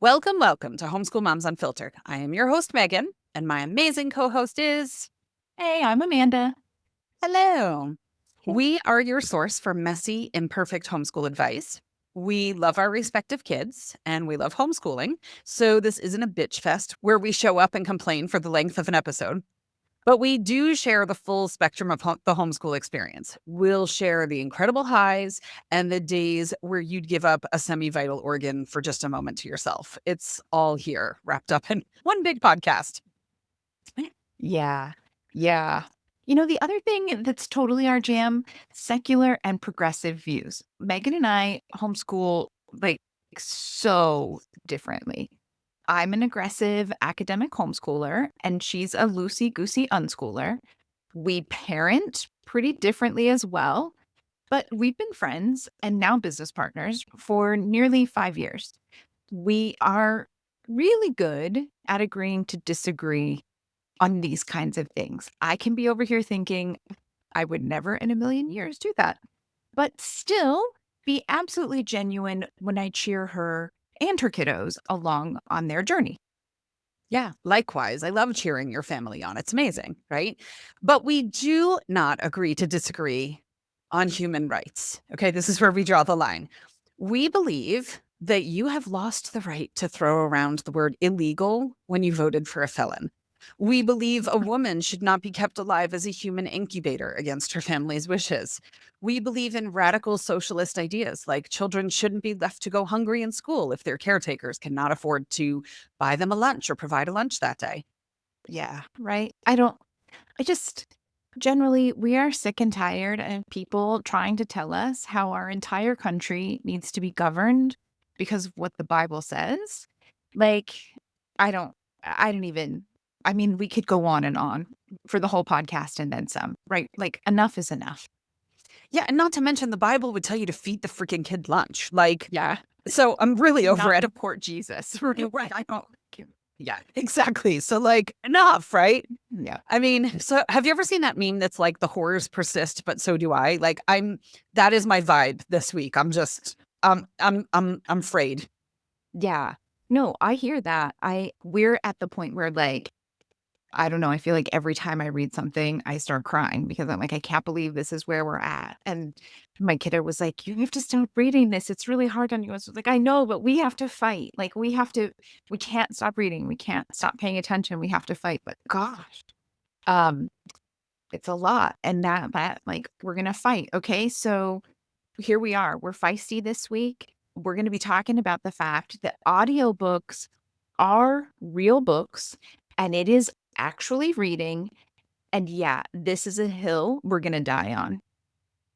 Welcome, welcome to Homeschool Moms Unfiltered. I am your host, Megan, and my amazing co-host is... Hey, I'm Amanda. Hello. We are your source for messy, imperfect homeschool advice. We love our respective kids, and we love homeschooling, so this isn't a bitch fest where we show up and complain for the length of an episode. But we do share the full spectrum of the homeschool experience. We'll share the incredible highs and the days where you'd give up a semi-vital organ for just a moment to yourself. It's all here, wrapped up in one big podcast. Yeah. The other thing that's totally our jam, secular and progressive views. Megan and I homeschool like so differently. I'm an aggressive academic homeschooler, and she's a loosey-goosey unschooler. We parent pretty differently as well, but we've been friends and now business partners for nearly 5 years. We are really good at agreeing to disagree on these kinds of things. I can be over here thinking, I would never in a million years do that, but still be absolutely genuine when I cheer her and her kiddos along on their journey. Yeah, likewise. I love cheering your family on. It's amazing, right? But we do not agree to disagree on human rights. Okay, this is where we draw the line. We believe that you have lost the right to throw around the word illegal when you voted for a felon. We believe a woman should not be kept alive as a human incubator against her family's wishes. We believe in radical socialist ideas like children shouldn't be left to go hungry in school if their caretakers cannot afford to buy them a lunch or provide a lunch that day. Yeah, right. I just generally, we are sick and tired of people trying to tell us how our entire country needs to be governed because of what the Bible says. Like, I don't, I don't even, I mean, we could go on and on for the whole podcast and then some, right? Like, enough is enough. Yeah, and not to mention the Bible would tell you to feed the freaking kid lunch. Like, Yeah. so I'm really over Not it. deport Jesus. Right. I don't. Yeah, exactly. So, like, enough, right? Yeah. I mean, so have you ever seen that meme that's like the horrors persist, but so do I? Like, that is my vibe this week. I'm just, I'm afraid. Yeah. No, I hear that. We're at the point where, like, I don't know, I feel like every time I read something, I start crying because I'm like, I can't believe this is where we're at. And my kiddo was like, you have to stop reading this. It's really hard on you. I was like, I know, but we have to fight. Like, we can't stop reading. We can't stop paying attention. We have to fight. But gosh, um, it's a lot. And that like, we're going to fight. Okay. So here we are. We're feisty this week. We're going to be talking about the fact that audiobooks are real books, and it is actually reading. And yeah, this is a hill we're going to die on.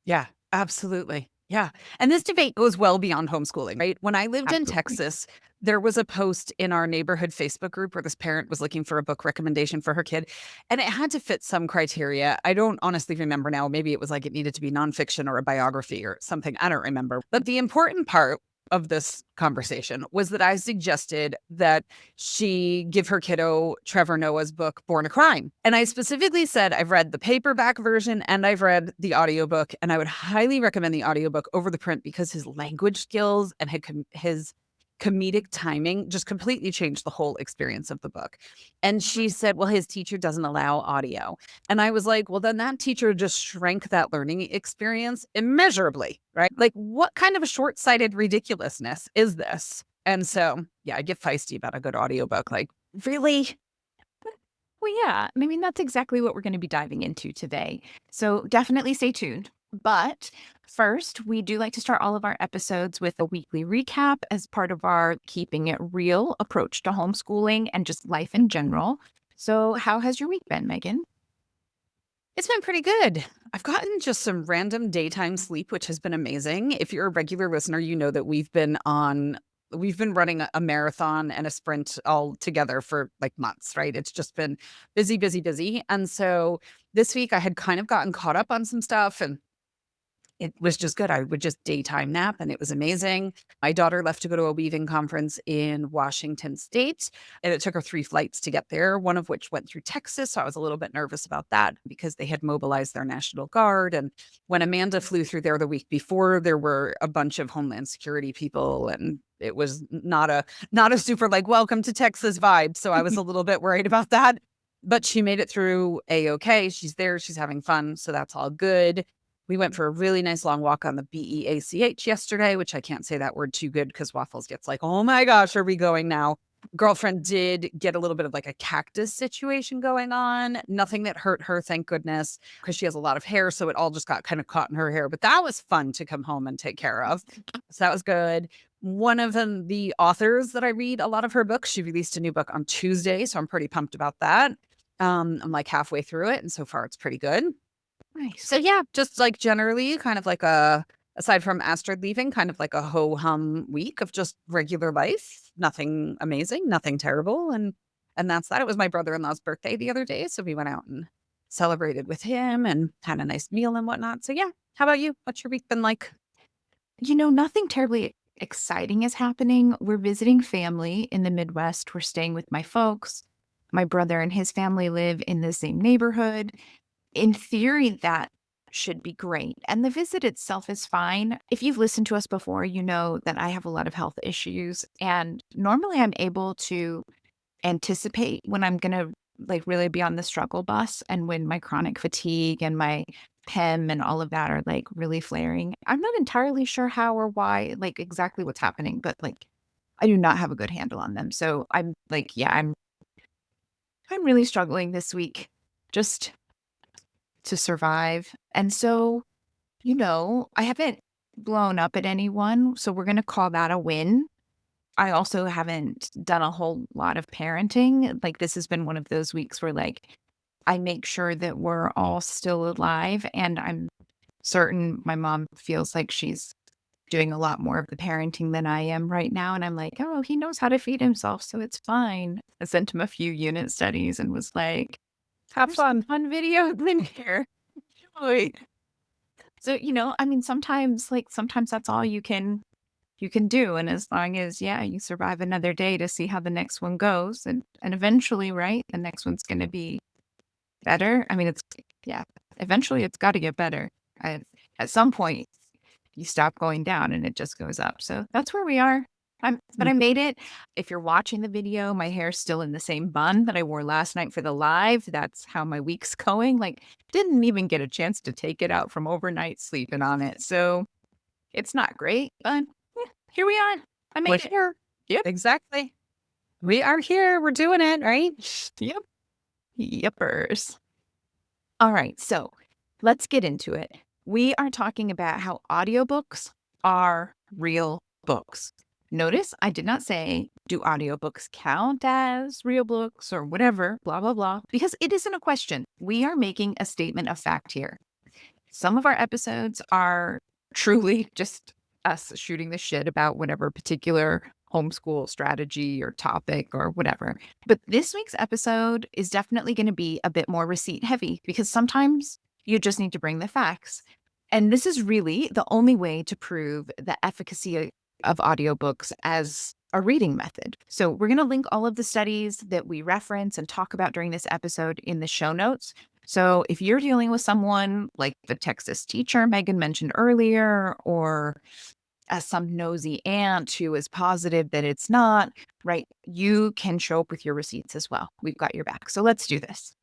Yeah, absolutely. Yeah. And this debate goes well beyond homeschooling, right? When I lived in Absolutely. Texas, there was a post in our neighborhood Facebook group where this parent was looking for a book recommendation for her kid, and it had to fit some criteria. I don't honestly remember now. Maybe it was like it needed to be nonfiction or a biography or something. I don't remember. But the important part of this conversation was that I suggested that she give her kiddo Trevor Noah's book, Born a Crime. And I specifically said, I've read the paperback version and I've read the audiobook, and I would highly recommend the audiobook over the print because his language skills and his comedic timing just completely changed the whole experience of the book. And she said, well, his teacher doesn't allow audio. And I was like, well, then that teacher just shrank that learning experience immeasurably, right? Like, what kind of a short-sighted ridiculousness is this? And so, yeah, I get feisty about a good audiobook. Like, really? Well, yeah. I mean, that's exactly what we're going to be diving into today. So definitely stay tuned. But first, we do like to start all of our episodes with a weekly recap as part of our keeping it real approach to homeschooling and just life in general. So, how has your week been, Megan? It's been pretty good. I've gotten just some random daytime sleep, which has been amazing. If you're a regular listener, you know that we've been running a marathon and a sprint all together for like months, right? It's just been busy, busy, busy. And so this week I had kind of gotten caught up on some stuff, and it was just good. I would just daytime nap and it was amazing. My daughter left to go to a weaving conference in Washington State, and it took her 3 flights to get there, one of which went through Texas. So I was a little bit nervous about that because they had mobilized their National Guard. And when Amanda flew through there the week before, there were a bunch of Homeland Security people, and it was not a super like welcome to Texas vibe. So I was a little bit worried about that. But she made it through A-okay. She's there. She's having fun. So that's all good. We went for a really nice long walk on the BEACH yesterday, which I can't say that word too good because Waffles gets like, oh my gosh, are we going now? Girlfriend did get a little bit of like a cactus situation going on. Nothing that hurt her, thank goodness, because she has a lot of hair. So it all just got kind of caught in her hair. But that was fun to come home and take care of. So that was good. One of the authors that I read a lot of her books, she released a new book on Tuesday. So I'm pretty pumped about that. I'm like halfway through it. And so far it's pretty good. Nice. So yeah, just like generally kind of like aside from Astrid leaving, kind of like a ho-hum week of just regular life. Nothing amazing, nothing terrible. And that's that. It was my brother-in-law's birthday the other day. So we went out and celebrated with him and had a nice meal and whatnot. So yeah. How about you? What's your week been like? Nothing terribly exciting is happening. We're visiting family in the Midwest. We're staying with my folks. My brother and his family live in the same neighborhood. In theory, that should be great. And the visit itself is fine. If you've listened to us before, you know that I have a lot of health issues. And normally I'm able to anticipate when I'm going to like really be on the struggle bus and when my chronic fatigue and my PEM and all of that are like really flaring. I'm not entirely sure how or why, like exactly what's happening, but like I do not have a good handle on them. So I'm like, yeah, I'm really struggling this week just to survive. And so, I haven't blown up at anyone, so we're going to call that a win. I also haven't done a whole lot of parenting. Like, this has been one of those weeks where, like, I make sure that we're all still alive. And I'm certain my mom feels like she's doing a lot more of the parenting than I am right now. And I'm like, oh, he knows how to feed himself. So it's fine. I sent him a few unit studies and was like, Have there's some fun. fun videos in here. Enjoy. So, I mean, sometimes that's all you can do. And as long as, yeah, you survive another day to see how the next one goes. And eventually, right, the next one's gonna be better. I mean, yeah, eventually it's gotta get better. I, at some point, you stop going down and it just goes up. So that's where we are. But I made it. If you're watching the video, my hair's still in the same bun that I wore last night for the live. That's how my week's going. Like, didn't even get a chance to take it out from overnight sleeping on it. So it's not great, but here we are. I We're made it. here. Yep. Exactly. We are here. We're doing it, right? Yep. Yippers. All right. So let's get into it. We are talking about how audiobooks are real books. Notice I did not say, do audiobooks count as real books or whatever, blah, blah, blah, because it isn't a question. We are making a statement of fact here. Some of our episodes are truly just us shooting the shit about whatever particular homeschool strategy or topic or whatever. But this week's episode is definitely going to be a bit more receipt heavy because sometimes you just need to bring the facts. And this is really the only way to prove the efficacy of audiobooks as a reading method. So we're going to link all of the studies that we reference and talk about during this episode in the show notes. So if you're dealing with someone like the Texas teacher Meagan mentioned earlier, or as some nosy aunt who is positive that it's not, right, you can show up with your receipts as well. We've got your back. So let's do this.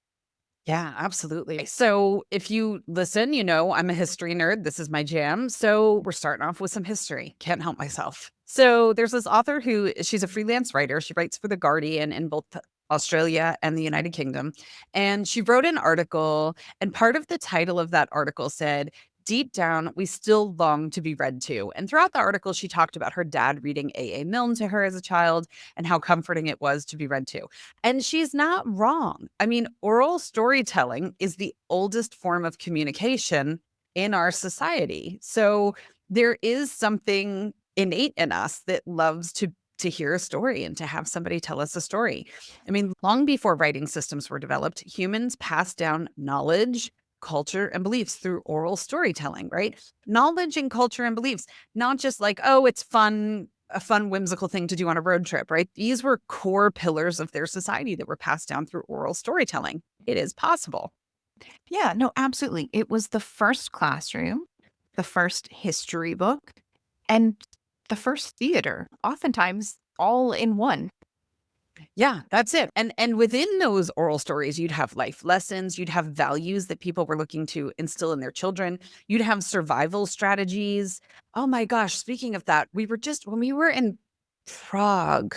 Yeah, absolutely. So if you listen, I'm a history nerd. This is my jam. So we're starting off with some history. Can't help myself. So there's this author she's a freelance writer. She writes for The Guardian in both Australia and the United Kingdom. And she wrote an article, and part of the title of that article said, "Deep down, we still long to be read to." And throughout the article, she talked about her dad reading A.A. Milne to her as a child and how comforting it was to be read to. And she's not wrong. I mean, oral storytelling is the oldest form of communication in our society. So there is something innate in us that loves to hear a story and to have somebody tell us a story. I mean, long before writing systems were developed, humans passed down knowledge culture and beliefs through oral storytelling, right? Knowledge and culture and beliefs, not just like, oh, it's fun, a fun, whimsical thing to do on a road trip, right? These were core pillars of their society that were passed down through oral storytelling. It is possible. Yeah, no, absolutely. It was the first classroom, the first history book, and the first theater, oftentimes all in one. Yeah, that's it. And within those oral stories, you'd have life lessons, you'd have values that people were looking to instill in their children, you'd have survival strategies. Oh my gosh, speaking of that, we were just when we were in Prague,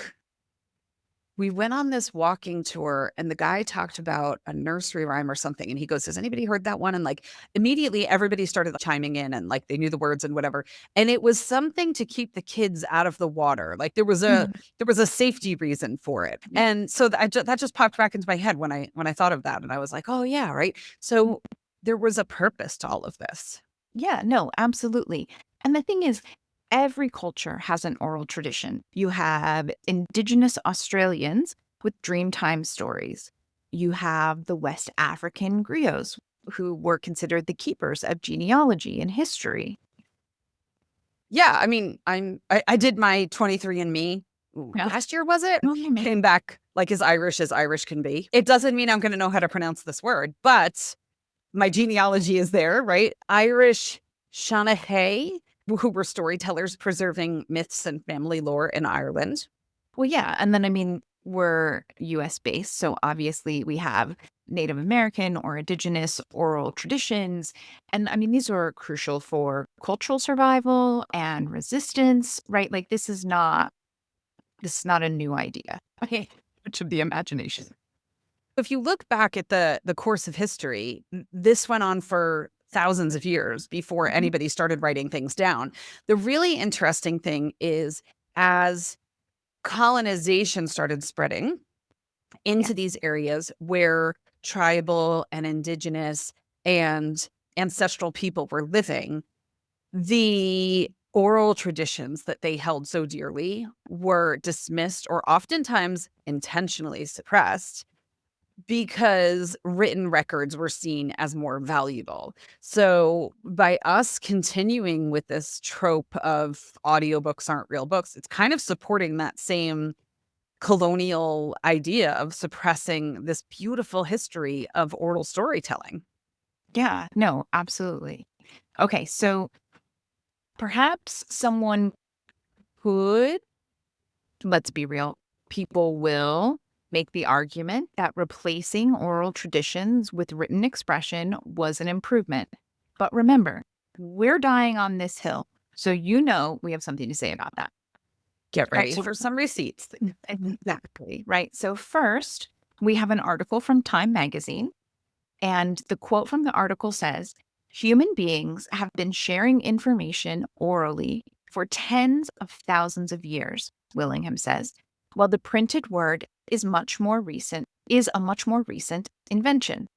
we went on this walking tour and the guy talked about a nursery rhyme or something. And he goes, has anybody heard that one? And like immediately everybody started chiming in and like they knew the words and whatever. And it was something to keep the kids out of the water. Like Mhm. there was a safety reason for it. And so that just popped back into my head when I thought of that. And I was like, oh yeah, right. So there was a purpose to all of this. Yeah, no, absolutely. And the thing is, every culture has an oral tradition. You have Indigenous Australians with Dreamtime stories. You have the West African griots, who were considered the keepers of genealogy and history. Yeah, I mean, I did my 23andMe Yeah. last year, was it? No, you may. Came back like as Irish can be. It doesn't mean I'm gonna know how to pronounce this word, but my genealogy is there, right? Irish Shanahay, who were storytellers preserving myths and family lore in Ireland. Well, yeah. And then, I mean, we're US based. So obviously we have Native American or Indigenous oral traditions. And I mean, these are crucial for cultural survival and resistance, right? Like this is not a new idea. Okay. Much of the imagination. If you look back at the course of history, this went on for thousands of years before Mhm. anybody started writing things down. The really interesting thing is as colonization started spreading Yeah. into these areas where tribal and indigenous and ancestral people were living, the oral traditions that they held so dearly were dismissed or oftentimes intentionally suppressed because written records were seen as more valuable. So, by us continuing with this trope of audiobooks aren't real books, it's kind of supporting that same colonial idea of suppressing this beautiful history of oral storytelling. Yeah. No, absolutely. Okay. So perhaps someone could, let's be real, people will make the argument that replacing oral traditions with written expression was an improvement. But remember, we're dying on this hill. So you know we have something to say about that. Get Right. ready So for some receipts. exactly. Right. So first, we have an article from Time magazine. And the quote from the article says, human beings have been sharing information orally for tens of thousands of years, Willingham says, while the printed word is a much more recent invention.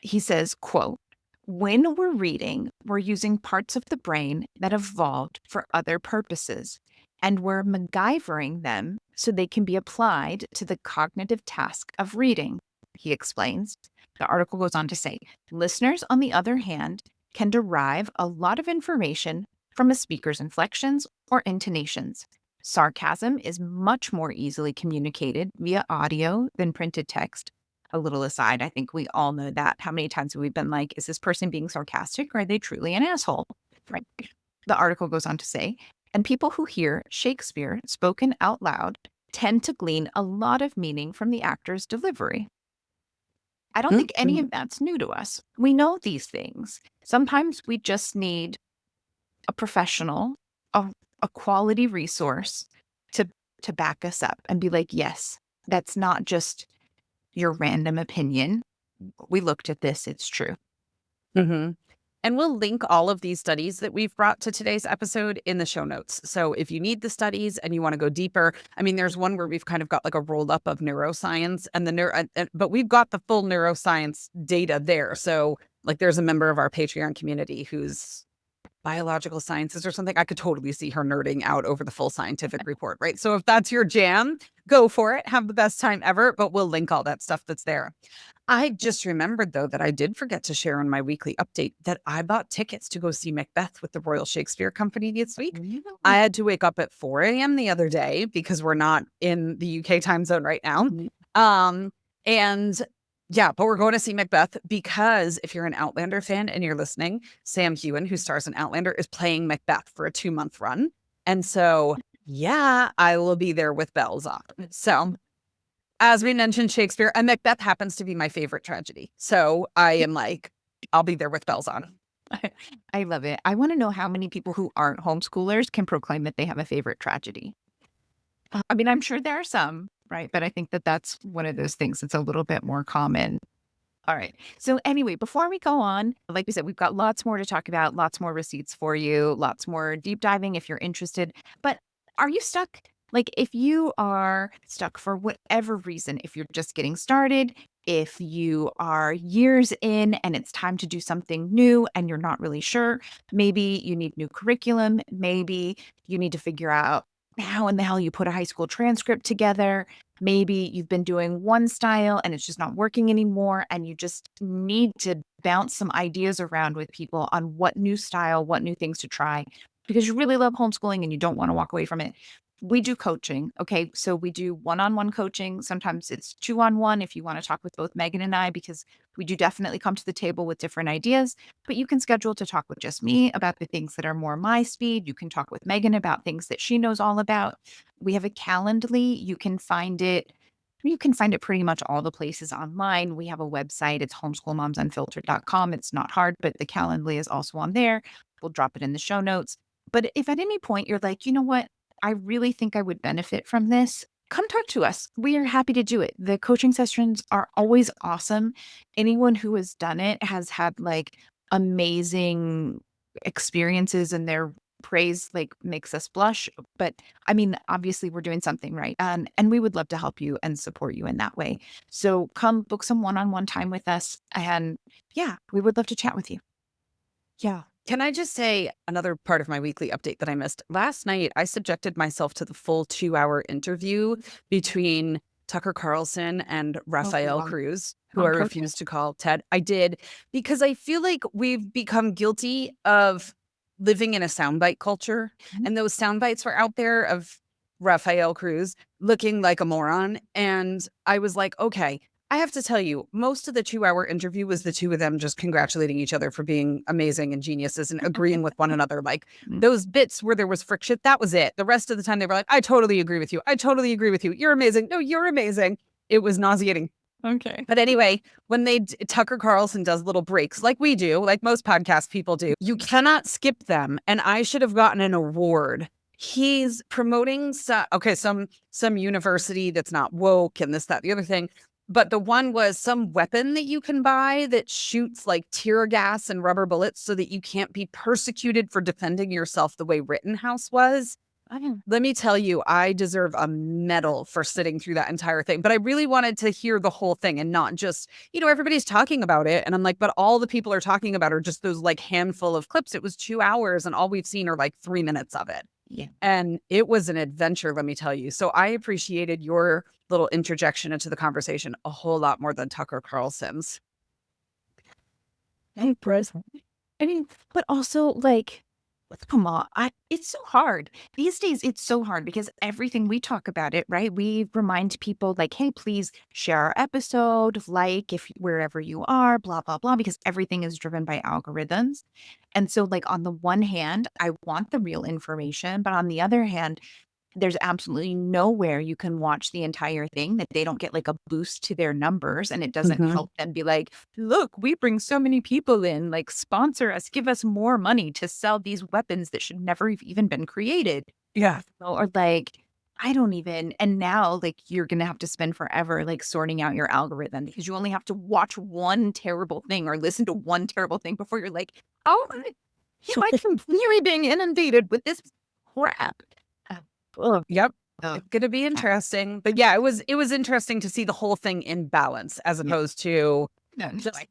He says, quote, when we're reading, we're using parts of the brain that evolved for other purposes, and we're MacGyvering them so they can be applied to the cognitive task of reading, he explains. The article goes on to say, listeners, on the other hand, can derive a lot of information from a speaker's inflections or intonations. Sarcasm is much more easily communicated via audio than printed text. A little aside, I think we all know that. How many times have we been like, is this person being sarcastic or are they truly an asshole? Right. The article goes on to say, and people who hear Shakespeare spoken out loud tend to glean a lot of meaning from the actor's delivery. I don't think any Mhm. of that's new to us. We know these things. Sometimes we just need a professional, a, a quality resource to to back us up and be like, yes, that's not just your random opinion. We looked at this, it's true. Mhm. And we'll link all of these studies that we've brought to today's episode in the show notes. So if you need the studies and you want to go deeper, I mean, there's one where we've kind of got like a roll up of neuroscience and the but we've got the full neuroscience data there. So like there's a member of our Patreon community who's biological sciences or something, I could totally see her nerding out over the full scientific report, right? So if that's your jam, go for it. Have the best time ever, but we'll link all that stuff that's there. I just remembered, though, that I did forget to share in my weekly update that I bought tickets to go see Macbeth with the Royal Shakespeare Company this week. I had to wake up at 4 a.m. the other day because we're not in the UK time zone right now. And yeah, but we're going to see Macbeth because if you're an Outlander fan and you're listening, Sam Heughan, who stars in Outlander, is playing Macbeth for a 2-month run. And so, yeah, I will be there with bells on. So, as we mentioned Shakespeare, and Macbeth happens to be my favorite tragedy. So I am like, I'll be there with bells on. I love it. I want to know how many people who aren't homeschoolers can proclaim that they have a favorite tragedy. I mean, I'm sure there are some, right? But I think that that's one of those things that's a little bit more common. All right. So anyway, before we go on, like we said, we've got lots more to talk about, lots more receipts for you, lots more deep diving if you're interested. But are you stuck? Like if you are stuck for whatever reason, if you're just getting started, if you are years in and it's time to do something new and you're not really sure, maybe you need new curriculum, maybe you need to figure out how in the hell you put a high school transcript together. Maybe you've been doing one style and it's just not working anymore, and you just need to bounce some ideas around with people on what new style, what new things to try because you really love homeschooling and you don't want to walk away from it. We do coaching. Okay. So we do one-on-one coaching. Sometimes it's 2-on-1 if you want to talk with both Meagan and I, because we do definitely come to the table with different ideas. But you can schedule to talk with just me about the things that are more my speed. You can talk with Meagan about things that she knows all about. We have a Calendly. You can find it. You can find it pretty much all the places online. We have a website. It's homeschoolmomsunfiltered.com. It's not hard, but the Calendly is also on there. We'll drop it in the show notes. But if at any point you're like, you know what, I really think I would benefit from this, come talk to us. We are happy to do it. The coaching sessions are always awesome. Anyone who has done it has had like amazing experiences, and their praise like makes us blush. But I mean, obviously we're doing something right. And we would love to help you and support you in that way. So come book some one-on-one time with us. And yeah, we would love to chat with you. Yeah. Can I just say another part of my weekly update that I missed? Last night, I subjected myself to the full 2-hour interview between Tucker Carlson and Rafael wow. Cruz, who On I purpose? refused to call Ted. I did because I feel like we've become guilty of living in a soundbite culture. Mhm. And those sound bites were out there of Rafael Cruz looking like a moron. And I was like, okay, I have to tell you, most of the 2-hour interview was the two of them just congratulating each other for being amazing and geniuses and agreeing with one another. Like Mm. those bits where there was friction, that was it. The rest of the time they were like, I totally agree with you. I totally agree with you. You're amazing. No, you're amazing. It was nauseating. Okay. But anyway, when Tucker Carlson does little breaks like we do, like most podcast people do, you cannot skip them. And I should have gotten an award. He's promoting some university that's not woke and this, that, the other thing. But the one was some weapon that you can buy that shoots like tear gas and rubber bullets so that you can't be persecuted for defending yourself the way Rittenhouse was. Let me tell you, I deserve a medal for sitting through that entire thing. But I really wanted to hear the whole thing and not just, everybody's talking about it. And I'm like, but all the people are talking about are just those like handful of clips. It was 2 hours and all we've seen are like 3 minutes of it. Yeah. And it was an adventure, let me tell you. So I appreciated your little interjection into the conversation a whole lot more than Tucker Carlson's. Hey, present. I mean, but also like, come on, it's so hard. These days, it's so hard because everything we talk about it, right? We remind people like, hey, please share our episode, like if wherever you are, blah, blah, blah, because everything is driven by algorithms. And so like on the one hand, I want the real information, but on the other hand, there's absolutely nowhere you can watch the entire thing that they don't get like a boost to their numbers, and it doesn't help them be like, look, we bring so many people in, like sponsor us, give us more money to sell these weapons that should never have even been created. Yeah. Or like, I don't even, and now like you're going to have to spend forever like sorting out your algorithm because you only have to watch one terrible thing or listen to one terrible thing before you're like, oh, my computer being inundated with this crap. Yep. Oh, It's gonna be interesting. But yeah, it was interesting to see the whole thing in balance as opposed to no, just like,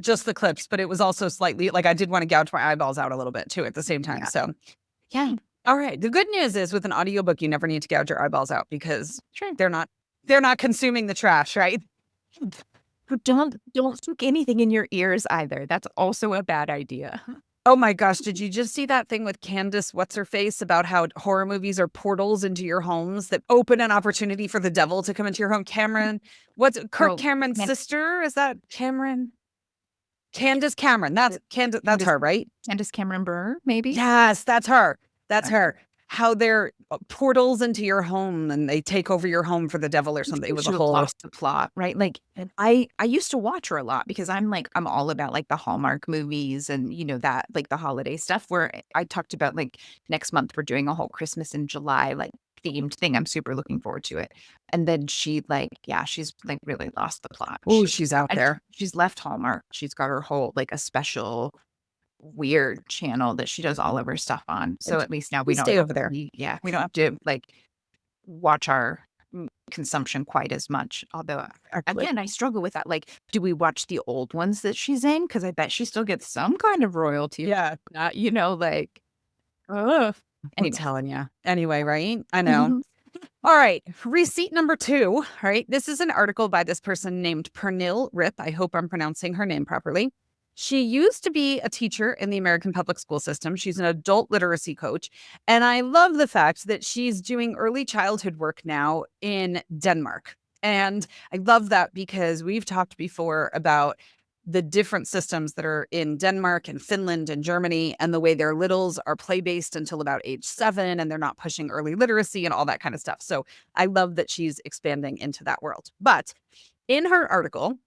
just the clips, but it was also slightly like I did want to gouge my eyeballs out a little bit too at the same time. Yeah. So, yeah. All right. The good news is with an audiobook, you never need to gouge your eyeballs out because Sure. they're not consuming the trash, right? But don't stick anything in your ears either. That's also a bad idea. Oh my gosh, did you just see that thing with Candace what's her face about how horror movies are portals into your homes that open an opportunity for the devil to come into your home? Cameron, what's Kirk Oh, Cameron's Man sister? Is that Cameron? Candace Cameron. That's Candace. That's Candace her, right? Candace Cameron Bure, maybe? Yes, that's her. That's Uh, her. How they're portals into your home and they take over your home for the devil or something. It You was a should have whole. lost the plot, right? Like, and I used to watch her a lot because I'm all about, like, the Hallmark movies and, that, like, the holiday stuff where I talked about, like, next month we're doing a whole Christmas in July, like, themed thing. I'm super looking forward to it. And then she, like, yeah, she's, like, really lost the plot. Oh, she's out And there. she's left Hallmark. She's got her whole, like, a special weird channel that she does all of her stuff on. So at least now You we don't stay have over there. we don't have to, like, watch our consumption quite as much. Although, Actually. again, I struggle with that. Like, do we watch the old ones that she's in? Because I bet she still gets some kind of royalty. Yeah. Not, like, ugh. I'm Anyway. telling you. Anyway, right? I know. Mhm. All right. Receipt number 2. All right. This is an article by this person named Pernil Rip. I hope I'm pronouncing her name properly. She used to be a teacher in the American public school system. She's an adult literacy coach. And I love the fact that she's doing early childhood work now in Denmark. And I love that because we've talked before about the different systems that are in Denmark and Finland and Germany and the way their littles are play-based until about age 7 and they're not pushing early literacy and all that kind of stuff. So I love that she's expanding into that world. But in her article,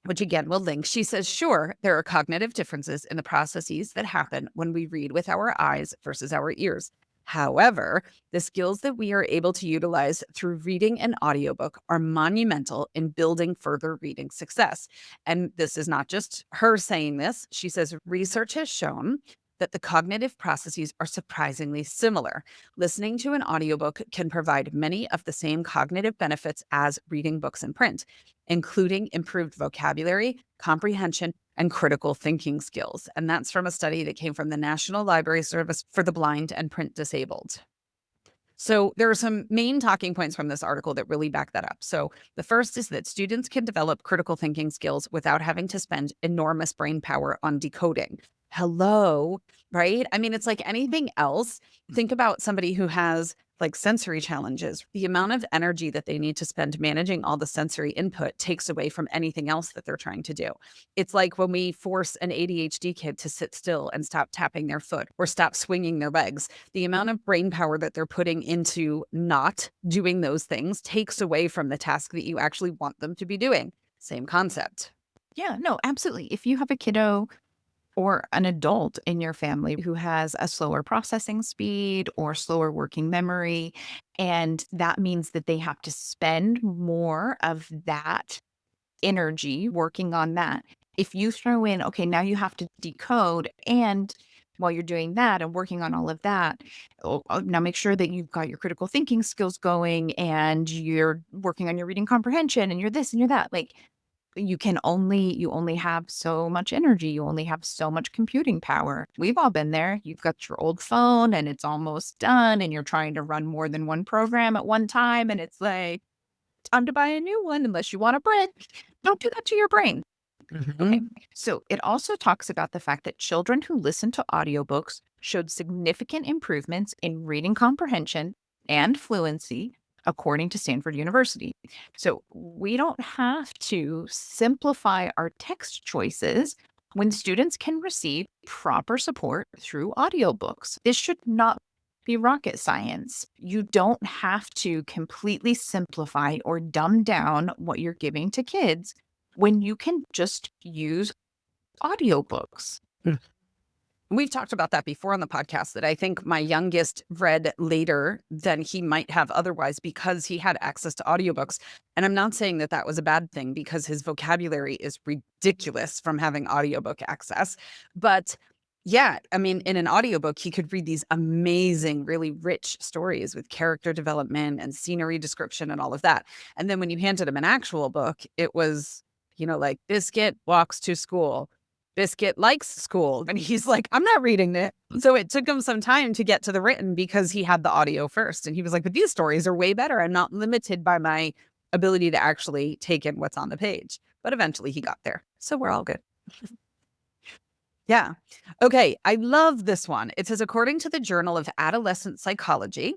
which again we'll link, she says, sure, there are cognitive differences in the processes that happen when we read with our eyes versus our ears. However, the skills that we are able to utilize through reading an audiobook are monumental in building further reading success. And this is not just her saying this. She says research has shown that the cognitive processes are surprisingly similar. Listening to an audiobook can provide many of the same cognitive benefits as reading books in print, including improved vocabulary, comprehension, and critical thinking skills. And that's from a study that came from the National Library Service for the Blind and Print Disabled. So there are some main talking points from this article that really back that up. So the first is that students can develop critical thinking skills without having to spend enormous brain power on decoding. Hello, right? I mean, it's like anything else. Think about somebody who has like sensory challenges. The amount of energy that they need to spend managing all the sensory input takes away from anything else that they're trying to do. It's like when we force an ADHD kid to sit still and stop tapping their foot or stop swinging their legs. The amount of brain power that they're putting into not doing those things takes away from the task that you actually want them to be doing. Same concept. Yeah, no, absolutely. If you have a kiddo or an adult in your family who has a slower processing speed or slower working memory, and that means that they have to spend more of that energy working on that. If you throw in, okay, now you have to decode, and while you're doing that and working on all of that, now make sure that you've got your critical thinking skills going and you're working on your reading comprehension and you're this and you're that. Like, you only have so much energy. You only have so much computing power. We've all been there. You've got your old phone and it's almost done and you're trying to run more than one program at one time. And it's like, time to buy a new one unless you want a break. Don't do that to your brain. Okay. Mhm. So it also talks about the fact that children who listen to audiobooks showed significant improvements in reading comprehension and fluency, according to Stanford University. So we don't have to simplify our text choices when students can receive proper support through audiobooks. This should not be rocket science. You don't have to completely simplify or dumb down what you're giving to kids when you can just use audiobooks. We've talked about that before on the podcast that I think my youngest read later than he might have otherwise because he had access to audiobooks. And I'm not saying that that was a bad thing because his vocabulary is ridiculous from having audiobook access. But yeah, I mean, in an audiobook, he could read these amazing, really rich stories with character development and scenery description and all of that. And then when you handed him an actual book, it was like Biscuit walks to school. Biscuit likes school. And he's like, I'm not reading it. So it took him some time to get to the written because he had the audio first. And he was like, but these stories are way better. I'm not limited by my ability to actually take in what's on the page. But eventually he got there. So we're all good. Yeah. Okay. I love this one. It says, according to the Journal of Adolescent Psychology,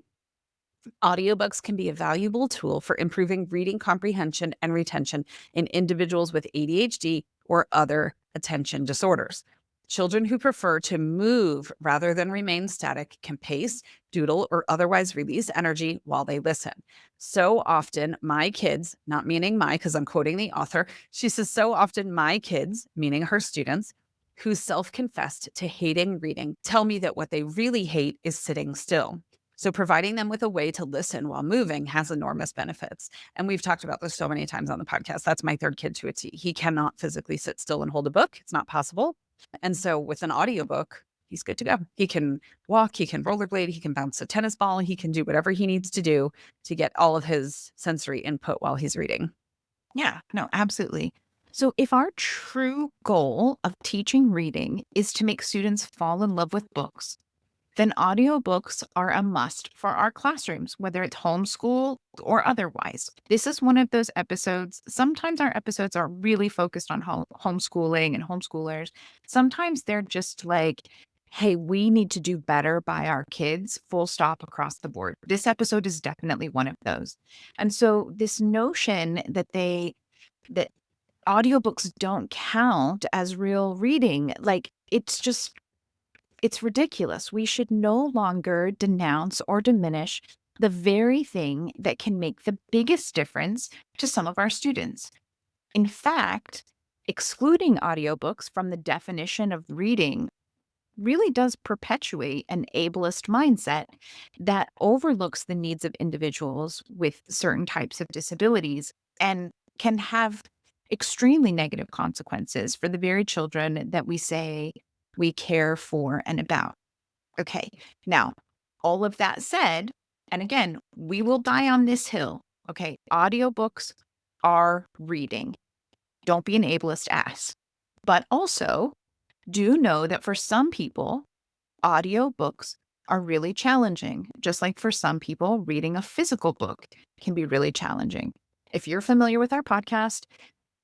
audiobooks can be a valuable tool for improving reading comprehension and retention in individuals with ADHD or other attention disorders. Children who prefer to move rather than remain static can pace, doodle, or otherwise release energy while they listen. So often, my kids, not meaning because I'm quoting the author, she says, so often my kids, meaning her students, who self-confessed to hating reading, tell me that what they really hate is sitting still. So providing them with a way to listen while moving has enormous benefits. And we've talked about this so many times on the podcast. That's my third kid to a T. He cannot physically sit still and hold a book. It's not possible. And so with an audiobook, he's good to go. He can walk, he can rollerblade, he can bounce a tennis ball, he can do whatever he needs to do to get all of his sensory input while he's reading. Yeah, no, absolutely. So if our true goal of teaching reading is to make students fall in love with books, then audiobooks are a must for our classrooms, whether it's homeschool or otherwise. This is one of those episodes. Sometimes our episodes are really focused on homeschooling and homeschoolers. Sometimes they're just like, hey, we need to do better by our kids, full stop across the board. This episode is definitely one of those. And so this notion that audiobooks don't count as real reading, like it's ridiculous. We should no longer denounce or diminish the very thing that can make the biggest difference to some of our students. In fact, excluding audiobooks from the definition of reading really does perpetuate an ableist mindset that overlooks the needs of individuals with certain types of disabilities and can have extremely negative consequences for the very children that we say we care for and about. Okay, now, all of that said, and again, we will die on this hill. Okay, audiobooks are reading. Don't be an ableist ass. But also, do know that for some people, audiobooks are really challenging, just like for some people, reading a physical book can be really challenging. If you're familiar with our podcast,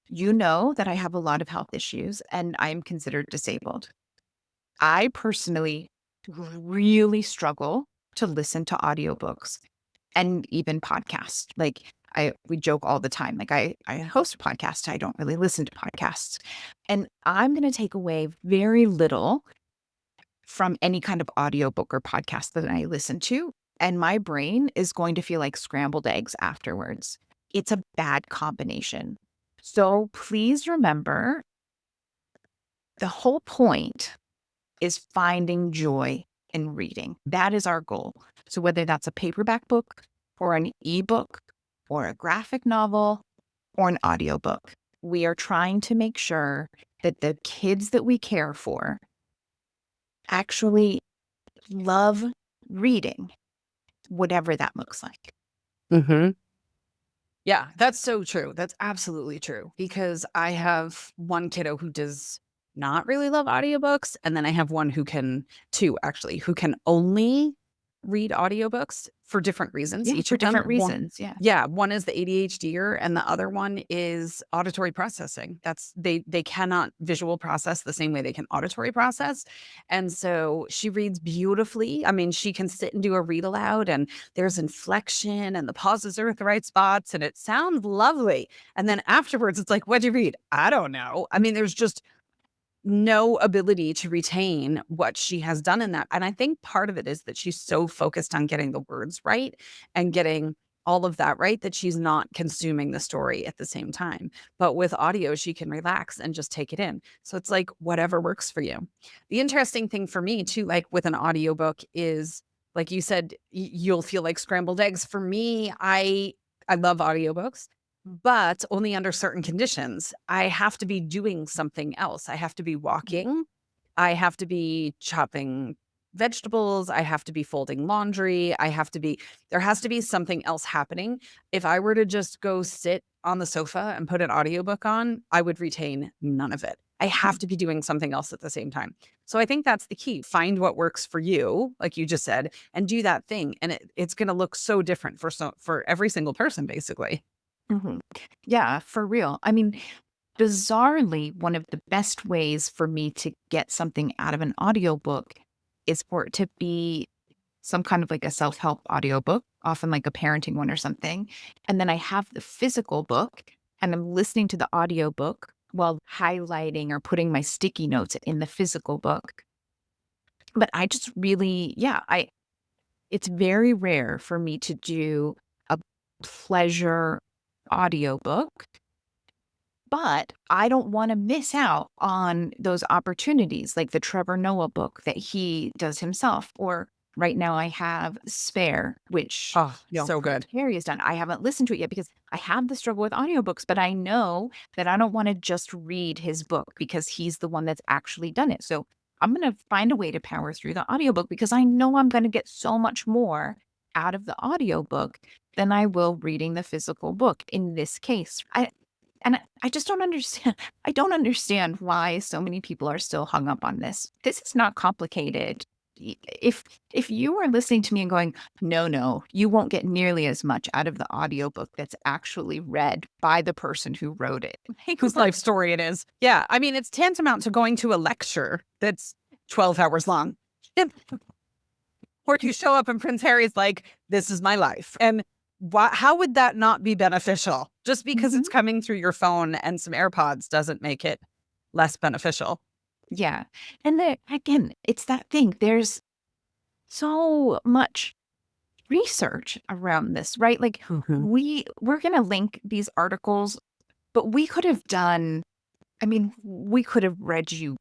you know that I have a lot of health issues and I'm considered disabled. I personally really struggle to listen to audiobooks and even podcasts. Like we joke all the time. Like I host a podcast. I don't really listen to podcasts. And I'm going to take away very little from any kind of audiobook or podcast that I listen to. And my brain is going to feel like scrambled eggs afterwards. It's a bad combination. So please remember, the whole point is finding joy in reading. That is our goal. So whether that's a paperback book or an ebook or a graphic novel or an audiobook, we are trying to make sure that the kids that we care for actually love reading, whatever that looks like. Mm-hmm. Yeah, that's so true. That's absolutely true. Because I have one kiddo who does not really love audiobooks. And then I have one two actually, who can only read audiobooks for different reasons. Yeah, Each for of them. different reasons. Yeah. Yeah. One is the ADHDer and the other one is auditory processing. They cannot visual process the same way they can auditory process. And so she reads beautifully. I mean, she can sit and do a read aloud and there's inflection and the pauses are at the right spots and it sounds lovely. And then afterwards, it's like, what'd you read? I don't know. I mean, there's just no ability to retain what she has done in that. And I think part of it is that she's so focused on getting the words right and getting all of that right that she's not consuming the story at the same time. But with audio, she can relax and just take it in. So it's like whatever works for you. The interesting thing for me too, like with an audiobook is, like you said, you'll feel like scrambled eggs. For me, I love audiobooks, but only under certain conditions. I have to be doing something else. I have to be walking. I have to be chopping vegetables, I have to be folding laundry, there has to be something else happening. If I were to just go sit on the sofa and put an audiobook on, I would retain none of it. I have to be doing something else at the same time. So I think that's the key. Find what works for you, like you just said, and do that thing. And it's going to look so different for every single person, basically. Mhm. Yeah, for real. I mean, bizarrely, one of the best ways for me to get something out of an audiobook is for it to be some kind of like a self-help audiobook, often like a parenting one or something. And then I have the physical book and I'm listening to the audiobook while highlighting or putting my sticky notes in the physical book. But I just really, yeah, it's very rare for me to do a pleasure audiobook, but I don't wanna miss out on those opportunities, like the Trevor Noah book that he does himself, or right now I have Spare, which, Oh, so good. Harry has done. I haven't listened to it yet because I have the struggle with audiobooks, but I know that I don't wanna just read his book because he's the one that's actually done it. So I'm gonna find a way to power through the audiobook because I know I'm gonna get so much more out of the audiobook than I will reading the physical book in this case. I just don't understand. I don't understand why so many people are still hung up on this. This is not complicated. If you are listening to me and going, "No, no, you won't get nearly as much out of the audiobook that's actually read by the person who wrote it." Like, Whose life story it is. Yeah, I mean, it's tantamount to going to a lecture that's 12 hours long. Yep. Or you show up and Prince Harry's like, "This is my life." And how would that not be beneficial? Just because Mhm. it's coming through your phone and some AirPods doesn't make it less beneficial. Yeah. And there again, it's that thing. There's so much research around this, right? Like Mhm. we're going to link these articles, but we could have done I mean, we could have read you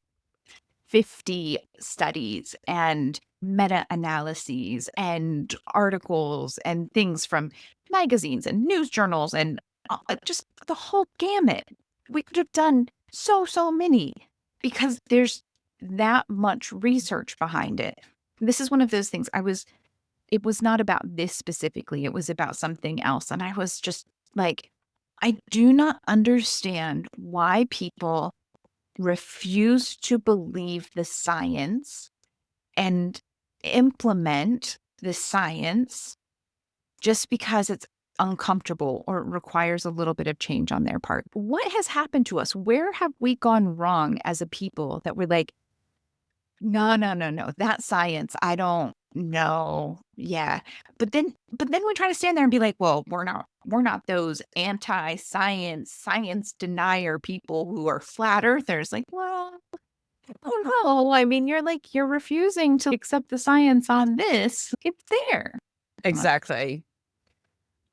50 studies and meta-analyses and articles and things from magazines and news journals and just the whole gamut. We could have done so many because there's that much research behind it. This is one of those things it was not about this specifically. It was about something else. And I was just like, I do not understand why people refuse to believe the science and implement the science just because it's uncomfortable or requires a little bit of change on their part. What has happened to us? Where have we gone wrong as a people that we're like, no, no, no, no. That science, I don't know. Yeah. But then we try to stand there and be like, well, we're not those anti-science, science denier people who are flat earthers. Like, well, oh no. I mean, you're refusing to accept the science on this. It's there. Uh, Exactly.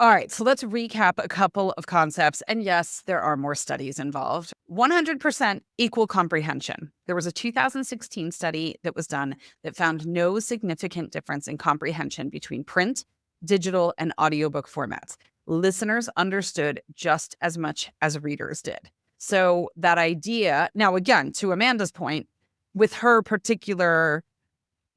All right, so let's recap a couple of concepts. And yes, there are more studies involved. 100% equal comprehension. There was a 2016 study that was done that found no significant difference in comprehension between print, digital, and audiobook formats. Listeners understood just as much as readers did. So that idea, now again, to Amanda's point, with her particular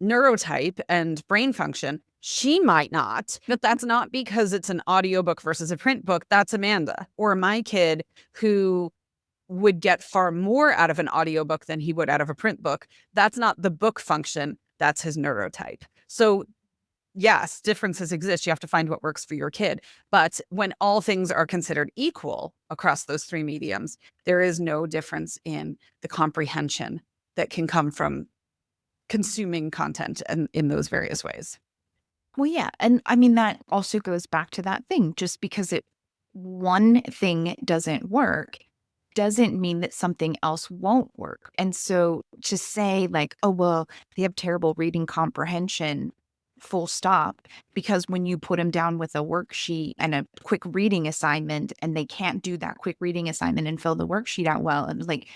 neurotype and brain function, she might not, but that's not because it's an audiobook versus a print book. That's Amanda or my kid who would get far more out of an audiobook than he would out of a print book. That's not the book function. That's his neurotype. So yes, differences exist. You have to find what works for your kid. But when all things are considered equal across those three mediums, there is no difference in the comprehension that can come from consuming content and in those various ways. well, yeah. And I mean, that also goes back to that thing. Just because one thing doesn't work doesn't mean that something else won't work. And so to say like, oh, well, they have terrible reading comprehension, full stop, because when you put them down with a worksheet and a quick reading assignment and they can't do that quick reading assignment and fill the worksheet out well, and like,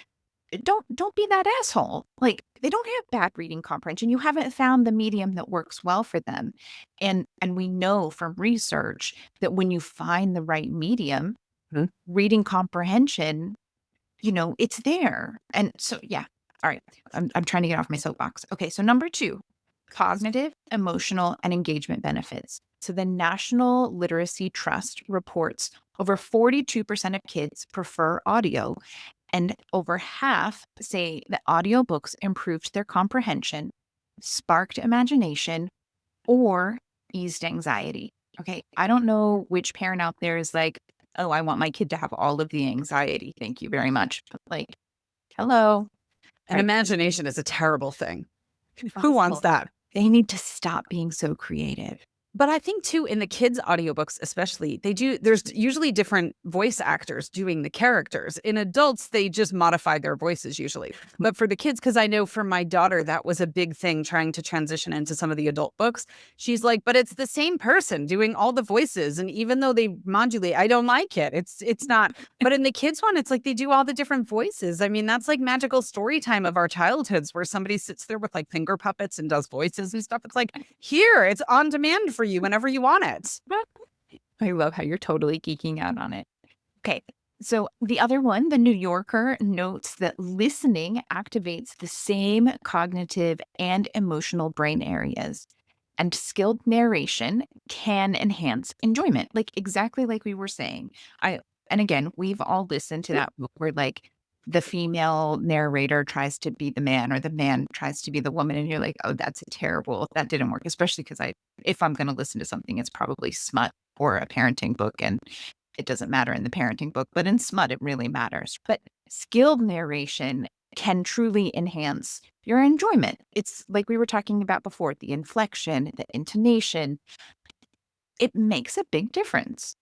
don't be that asshole. Like they don't have bad reading comprehension. You haven't found the medium that works well for them. And we know from research that when you find the right medium, Mhm. reading comprehension, it's there. And so, yeah. All right. I'm trying to get off my soapbox. Okay. So number two, cognitive, emotional, and engagement benefits. So the National Literacy Trust reports over 42% of kids prefer audio, and over half say that audiobooks improved their comprehension, sparked imagination, or eased anxiety. Okay, I don't know which parent out there is like, oh, I want my kid to have all of the anxiety. Thank you very much. But like, hello. And Right. imagination is a terrible thing. Who wants Awful. that? They need to stop being so creative. But I think too, in the kids' audiobooks, especially, there's usually different voice actors doing the characters. In adults, they just modify their voices usually. But for the kids, because I know for my daughter, that was a big thing trying to transition into some of the adult books. She's like, but it's the same person doing all the voices. And even though they modulate, I don't like it. It's not. But in the kids one, it's like they do all the different voices. I mean, that's like magical story time of our childhoods where somebody sits there with like finger puppets and does voices and stuff. It's like, here, it's on demand for you whenever you want it. I love how you're totally geeking out on it. Okay. So the other one, the New Yorker, notes that listening activates the same cognitive and emotional brain areas. And skilled narration can enhance enjoyment, like exactly like we were saying. And again, we've all listened to that book where like the female narrator tries to be the man or the man tries to be the woman, and you're like, oh, that's terrible. That didn't work, especially because if I'm going to listen to something, it's probably smut or a parenting book, and it doesn't matter in the parenting book, but in smut, it really matters. But skilled narration can truly enhance your enjoyment. It's like we were talking about before, the inflection, the intonation. It makes a big difference.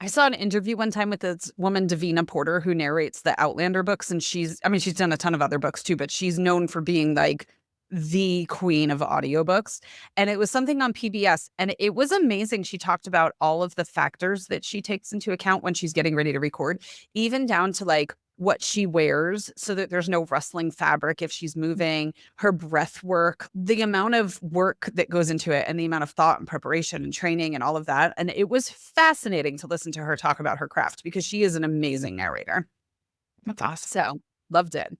I saw an interview one time with this woman, Davina Porter, who narrates the Outlander books. And she's done a ton of other books too, but she's known for being like the queen of audiobooks. And it was something on PBS. And it was amazing. She talked about all of the factors that she takes into account when she's getting ready to record, even down to like what she wears so that there's no rustling fabric if she's moving, her breath work, the amount of work that goes into it and the amount of thought and preparation and training and all of that. And it was fascinating to listen to her talk about her craft because she is an amazing narrator. That's awesome. So loved it.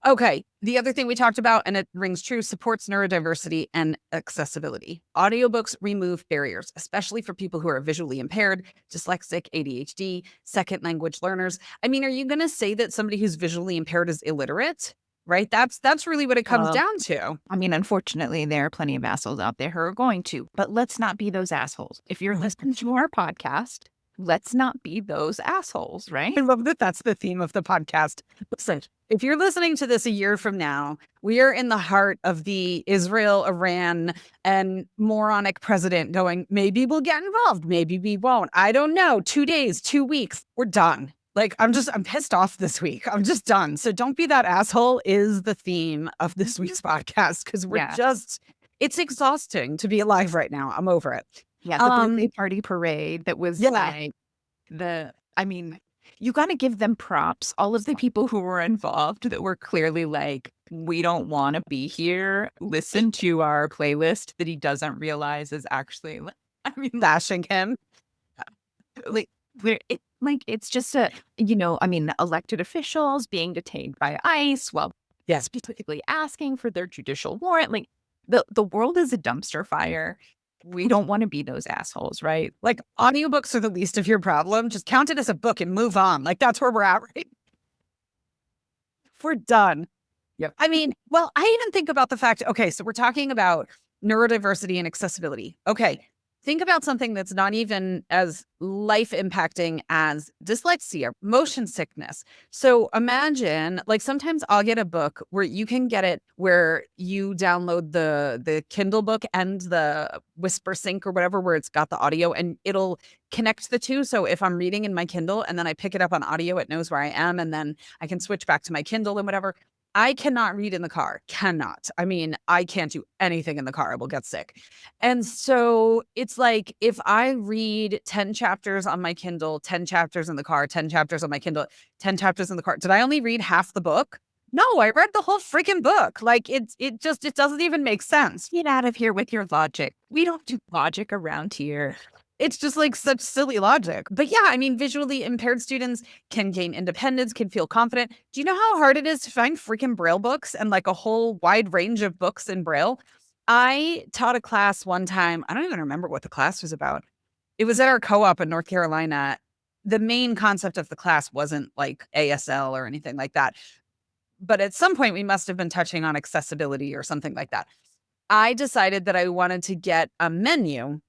Okay. The other thing we talked about, and it rings true, supports neurodiversity and accessibility. Audiobooks remove barriers, especially for people who are visually impaired, dyslexic, ADHD, second language learners. I mean, are you going to say that somebody who's visually impaired is illiterate? Right? That's really what it comes down to. I mean, unfortunately, there are plenty of assholes out there who are going to, but let's not be those assholes. If you're listening to our podcast, let's not be those assholes, right? I love that that's the theme of the podcast. Listen, if you're listening to this a year from now, we are in the heart of the Israel, Iran, and moronic president going, maybe we'll get involved, maybe we won't. I don't know. 2 days, 2 weeks, we're done. Like, I'm pissed off this week. I'm just done. So don't be that asshole is the theme of this week's podcast because it's exhausting to be alive right now. I'm over it. Yeah, the birthday party parade that was like you got to give them props. All of the people who were involved that were clearly like, we don't want to be here. Listen to our playlist that he doesn't realize is actually, bashing him. It's just elected officials being detained by ICE while specifically asking for their judicial warrant. Like the world is a dumpster fire. We don't want to be those assholes, right? Like, audiobooks are the least of your problem. Just count it as a book and move on. Like, that's where we're at, right? We're done. Yep. I mean, well, I even think about the fact, okay, so we're talking about neurodiversity and accessibility. Okay, think about something that's not even as life impacting as dyslexia, motion sickness. So imagine, like, sometimes I'll get a book where you can get it where you download the Kindle book and the Whisper Sync or whatever, where it's got the audio and it'll connect the two. So if I'm reading in my Kindle and then I pick it up on audio, it knows where I am and then I can switch back to my Kindle and whatever. I cannot read in the car. Cannot. I mean, I can't do anything in the car. I will get sick. And so it's like if I read 10 chapters on my Kindle, 10 chapters in the car, 10 chapters on my Kindle, 10 chapters in the car, did I only read half the book? No, I read the whole freaking book. Like it doesn't even make sense. Get out of here with your logic. We don't do logic around here. It's just like such silly logic. But yeah, I mean, visually impaired students can gain independence, can feel confident. Do you know how hard it is to find freaking Braille books and like a whole wide range of books in Braille? I taught a class one time. I don't even remember what the class was about. It was at our co-op in North Carolina. The main concept of the class wasn't like ASL or anything like that. But at some point, we must have been touching on accessibility or something like that. I decided that I wanted to get a menu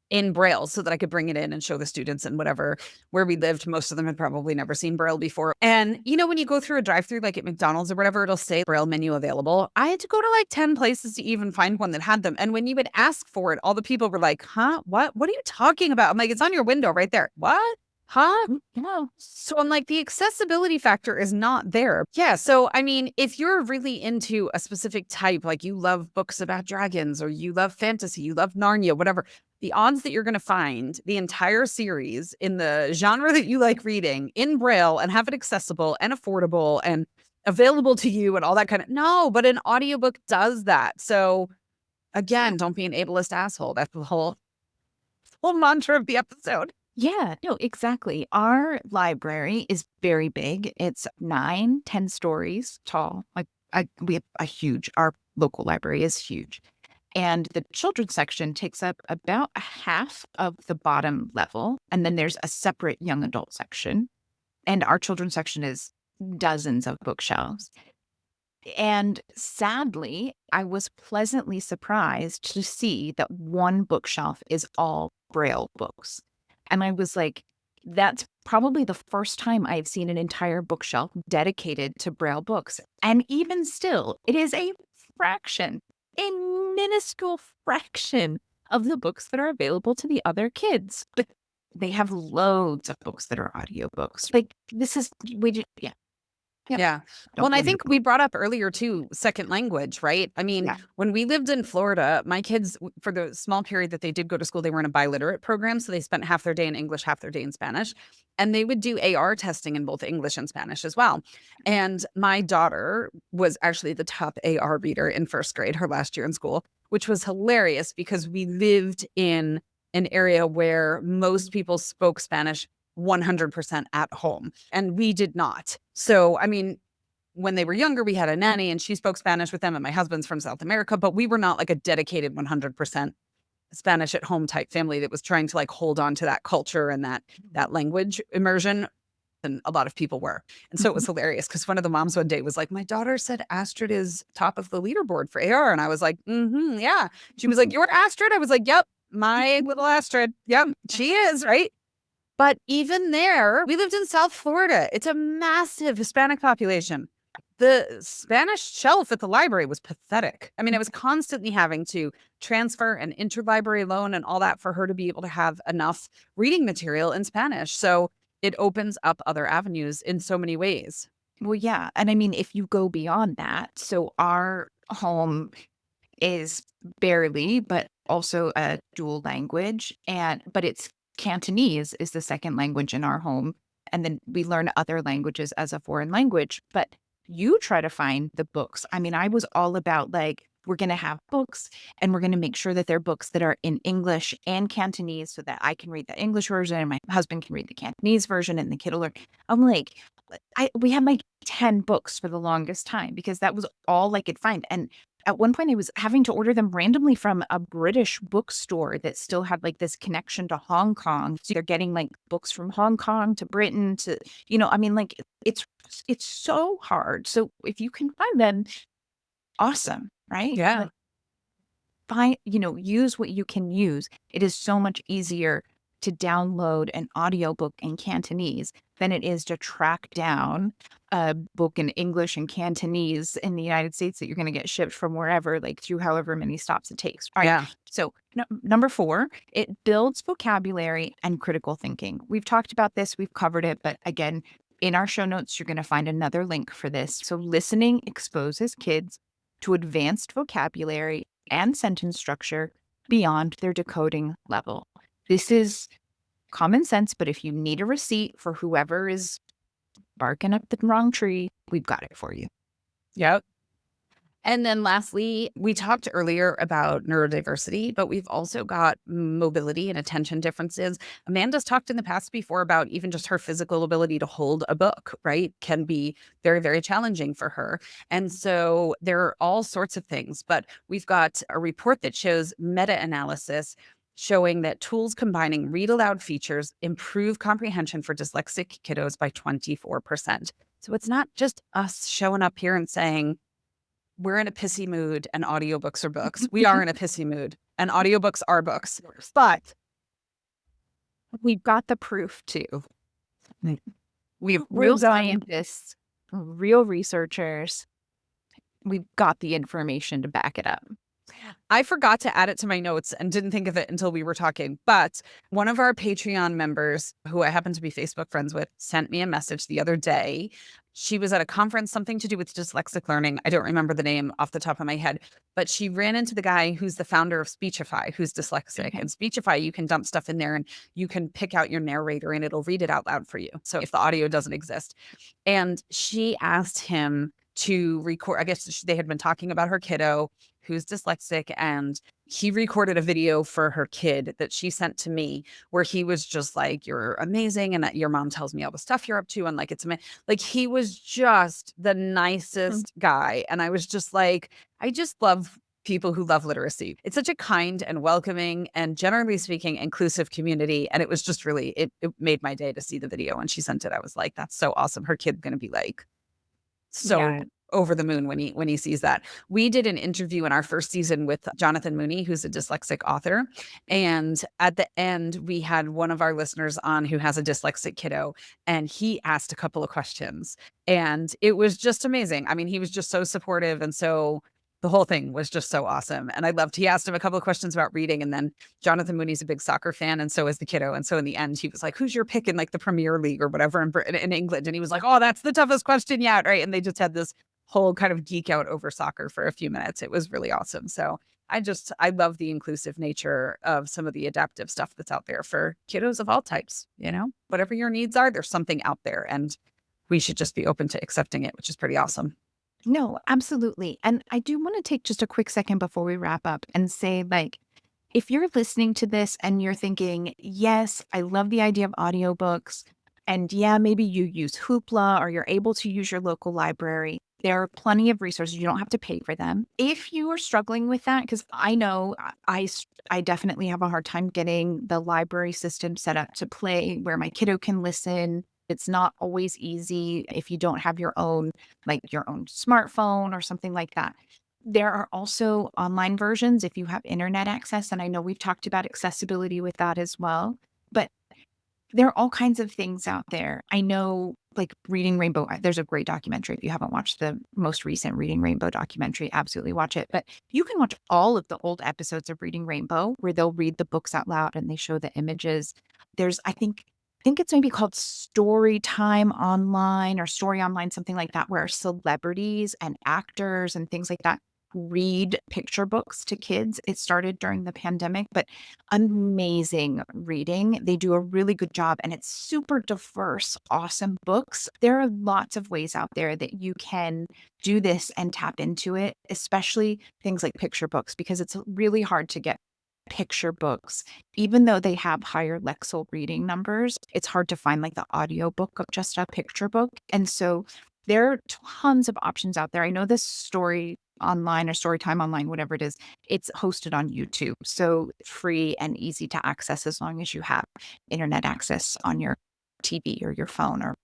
in Braille so that I could bring it in and show the students and whatever. Where we lived, most of them had probably never seen Braille before. And, you know, when you go through a drive-through, like at McDonald's or whatever, it'll say Braille menu available. I had to go to like 10 places to even find one that had them. And when you would ask for it, all the people were like, huh? What are you talking about? I'm like, it's on your window right there. What? Huh? No. So I'm like, the accessibility factor is not there. Yeah. So, I mean, if you're really into a specific type, like you love books about dragons or you love fantasy, you love Narnia, whatever, the odds that you're going to find the entire series in the genre that you like reading in Braille and have it accessible and affordable and available to you and all that kind of, no, but an audiobook does that. So again, don't be an ableist asshole. That's the whole mantra of the episode. Yeah, no, exactly. Our library is very big. It's 10 stories tall. Like we have our local library is huge. And the children's section takes up about a half of the bottom level. And then there's a separate young adult section. And our children's section is dozens of bookshelves. And sadly, I was pleasantly surprised to see that one bookshelf is all Braille books. And I was like, that's probably the first time I've seen an entire bookshelf dedicated to Braille books. And even still, it is a fraction, a minuscule fraction of the books that are available to the other kids. But they have loads of books that are audiobooks. Like yeah. Yep. Yeah. Well, and I think we brought up earlier too, second language, right? I mean, Yeah. when we lived in Florida, my kids, for the small period that they did go to school, they were in a biliterate program. So they spent half their day in English, half their day in Spanish. And they would do AR testing in both English and Spanish as well. And my daughter was actually the top AR reader in first grade, her last year in school, which was hilarious because we lived in an area where most people spoke Spanish 100% at home, and we did not. So, I mean, when they were younger, we had a nanny and she spoke Spanish with them, and my husband's from South America, but we were not like a dedicated 100% Spanish at home type family that was trying to like hold on to that culture and that language immersion. And a lot of people were. And so it was hilarious because one of the moms one day was like, my daughter said Astrid is top of the leaderboard for AR. And I was like, yeah. She was like, you're Astrid? I was like, yep, my little Astrid. Yep, she is, right? But even there, we lived in South Florida. It's a massive Hispanic population. The Spanish shelf at the library was pathetic. I mean, I was constantly having to transfer an interlibrary loan and all that for her to be able to have enough reading material in Spanish. So it opens up other avenues in so many ways. Well, yeah. And I mean, if you go beyond that, so our home is barely, but also a dual language. But it's Cantonese is the second language in our home. And then we learn other languages as a foreign language. But you try to find the books. I mean, I was all about like, we're going to have books and we're going to make sure that they're books that are in English and Cantonese so that I can read the English version and my husband can read the Cantonese version and the kid will learn. I'm like, we had like 10 books for the longest time because that was all I could find. And at one point, I was having to order them randomly from a British bookstore that still had like this connection to Hong Kong. So they're getting like books from Hong Kong to Britain to, I mean, like it's so hard. So if you can find them, awesome, right? Yeah. Like, use what you can use. It is so much easier to download an audiobook in Cantonese than it is to track down a book in English and Cantonese in the United States that you're going to get shipped from wherever, like through however many stops it takes. All right. Yeah. So number 4, it builds vocabulary and critical thinking. We've talked about this. We've covered it. But again, in our show notes, you're going to find another link for this. So listening exposes kids to advanced vocabulary and sentence structure beyond their decoding level. This is common sense, but if you need a receipt for whoever is barking up the wrong tree, we've got it for you. Yep. And then lastly, we talked earlier about neurodiversity, but we've also got mobility and attention differences. Amanda's talked in the past before about even just her physical ability to hold a book, right? Can be very, very challenging for her. And so there are all sorts of things, but we've got a report that shows meta-analysis showing that tools combining read aloud features improve comprehension for dyslexic kiddos by 24%. So it's not just us showing up here and saying, we're in a pissy mood and audiobooks are books. We are in a pissy mood and audiobooks are books. But We've got the proof too. We have real Proven. scientists, real researchers. We've got the information to back it up. I forgot to add it to my notes and didn't think of it until we were talking. But one of our Patreon members, who I happen to be Facebook friends with, sent me a message the other day. She was at a conference, something to do with dyslexic learning. I don't remember the name off the top of my head, but she ran into the guy who's the founder of Speechify, who's dyslexic. Okay. And Speechify, you can dump stuff in there and you can pick out your narrator and it'll read it out loud for you. So if the audio doesn't exist. And she asked him to record, I guess they had been talking about her kiddo who's dyslexic, and he recorded a video for her kid that she sent to me where he was just like, you're amazing and that your mom tells me all the stuff you're up to, and like it's like he was just the nicest guy. And I was just like, I just love people who love literacy. It's such a kind and welcoming and, generally speaking, inclusive community. And it was just really, it made my day to see the video. And she sent it. I was like, that's so awesome. Her kid's going to be like so over the moon when he sees that. We did an interview in our first season with Jonathan Mooney, who's a dyslexic author. And at the end, we had one of our listeners on who has a dyslexic kiddo, and he asked a couple of questions. And it was just amazing. I mean, he was just so supportive. And so the whole thing was just so awesome. And I loved, he asked him a couple of questions about reading. And then Jonathan Mooney's a big soccer fan, and so is the kiddo. And so in the end, he was like, who's your pick in like the Premier League or whatever in England? And he was like, oh, that's the toughest question yet. Right. And they just had this whole kind of geek out over soccer for a few minutes. It was really awesome. So I love the inclusive nature of some of the adaptive stuff that's out there for kiddos of all types. You know, whatever your needs are, there's something out there, and we should just be open to accepting it, which is pretty awesome. No, absolutely. And I do want to take just a quick second before we wrap up and say, like, if you're listening to this and you're thinking, yes, I love the idea of audiobooks, and yeah, maybe you use Hoopla or you're able to use your local library, there are plenty of resources. You don't have to pay for them. If you are struggling with that, because I know I definitely have a hard time getting the library system set up to play where my kiddo can listen. It's not always easy if you don't have your own smartphone or something like that. There are also online versions if you have internet access. And I know we've talked about accessibility with that as well. But there are all kinds of things out there. I know, like Reading Rainbow, there's a great documentary. If you haven't watched the most recent Reading Rainbow documentary, absolutely watch it. But you can watch all of the old episodes of Reading Rainbow where they'll read the books out loud and they show the images. There's, I think it's maybe called Story Time Online or Story Online, something like that, where celebrities and actors and things like that read picture books to kids. It started during the pandemic, but amazing reading. They do a really good job, and it's super diverse, awesome books. There are lots of ways out there that you can do this and tap into it, especially things like picture books, because it's really hard to get picture books. Even though they have higher Lexile reading numbers, it's hard to find like the audiobook of just a picture book. And so there are tons of options out there. I know this Story Online or Storytime Online, whatever it is, it's hosted on YouTube. So free and easy to access as long as you have internet access on your TV or your phone or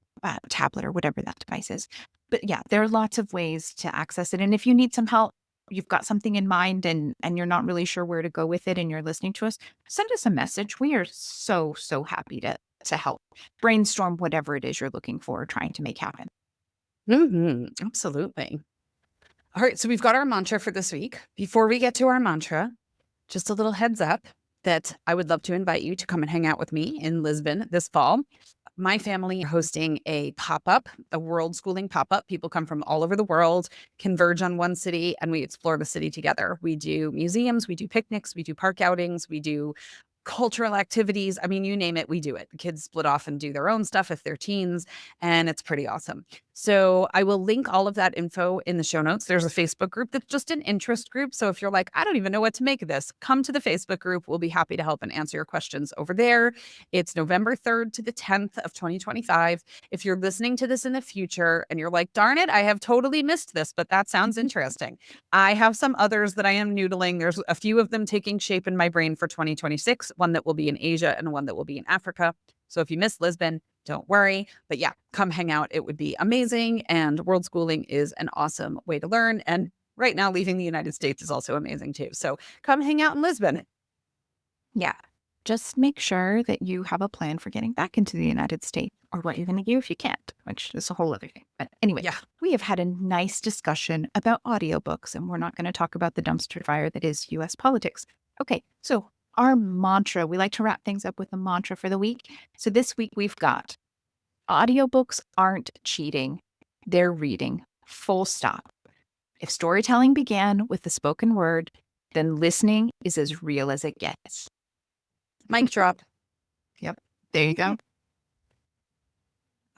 tablet or whatever that device is. But yeah, there are lots of ways to access it. And if you need some help, you've got something in mind and you're not really sure where to go with it and you're listening to us, send us a message. We are so happy to help brainstorm whatever it is you're looking for or trying to make happen. Absolutely. All right, so we've got our mantra for this week. Before we get to our mantra, just a little heads up that I would love to invite you to come and hang out with me in Lisbon this fall. My family are hosting a pop-up, a world schooling pop-up. People come from all over the world, converge on one city, and we explore the city together. We do museums, we do picnics, we do park outings, we do cultural activities. I mean, you name it, we do it. The kids split off and do their own stuff if they're teens, and it's pretty awesome. So I will link all of that info in the show notes. There's a Facebook group that's just an interest group. So if you're like, I don't even know what to make of this, come to the Facebook group. We'll be happy to help and answer your questions over there. It's November 3rd to the 10th of 2025. If you're listening to this in the future and you're like, darn it, I have totally missed this, but that sounds interesting. I have some others that I am noodling. There's a few of them taking shape in my brain for 2026, one that will be in Asia and one that will be in Africa. So if you missed Lisbon, don't worry. But yeah, come hang out. It would be amazing. And world schooling is an awesome way to learn. And right now, leaving the United States is also amazing too. So come hang out in Lisbon. Yeah. Just make sure that you have a plan for getting back into the United States or what you're going to do if you can't, which is a whole other thing. But anyway, Yeah. we have had a nice discussion about audiobooks, and we're not going to talk about the dumpster fire that is US politics. Okay, so our mantra, we like to wrap things up with a mantra for the week. So this week we've got audiobooks aren't cheating, they're reading, full stop. If storytelling began with the spoken word, then listening is as real as it gets. Mic drop. Yep. There you go.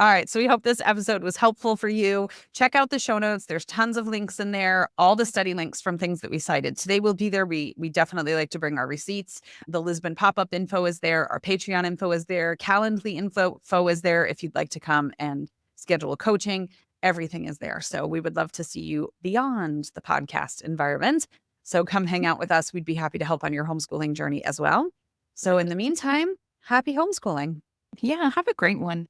All right. So we hope this episode was helpful for you. Check out the show notes. There's tons of links in there, all the study links from things that we cited. Today will be there. We definitely like to bring our receipts. The Lisbon pop-up info is there. Our Patreon info is there. Calendly info is there if you'd like to come and schedule coaching. Everything is there. So we would love to see you beyond the podcast environment. So come hang out with us. We'd be happy to help on your homeschooling journey as well. So in the meantime, happy homeschooling. Yeah, have a great one.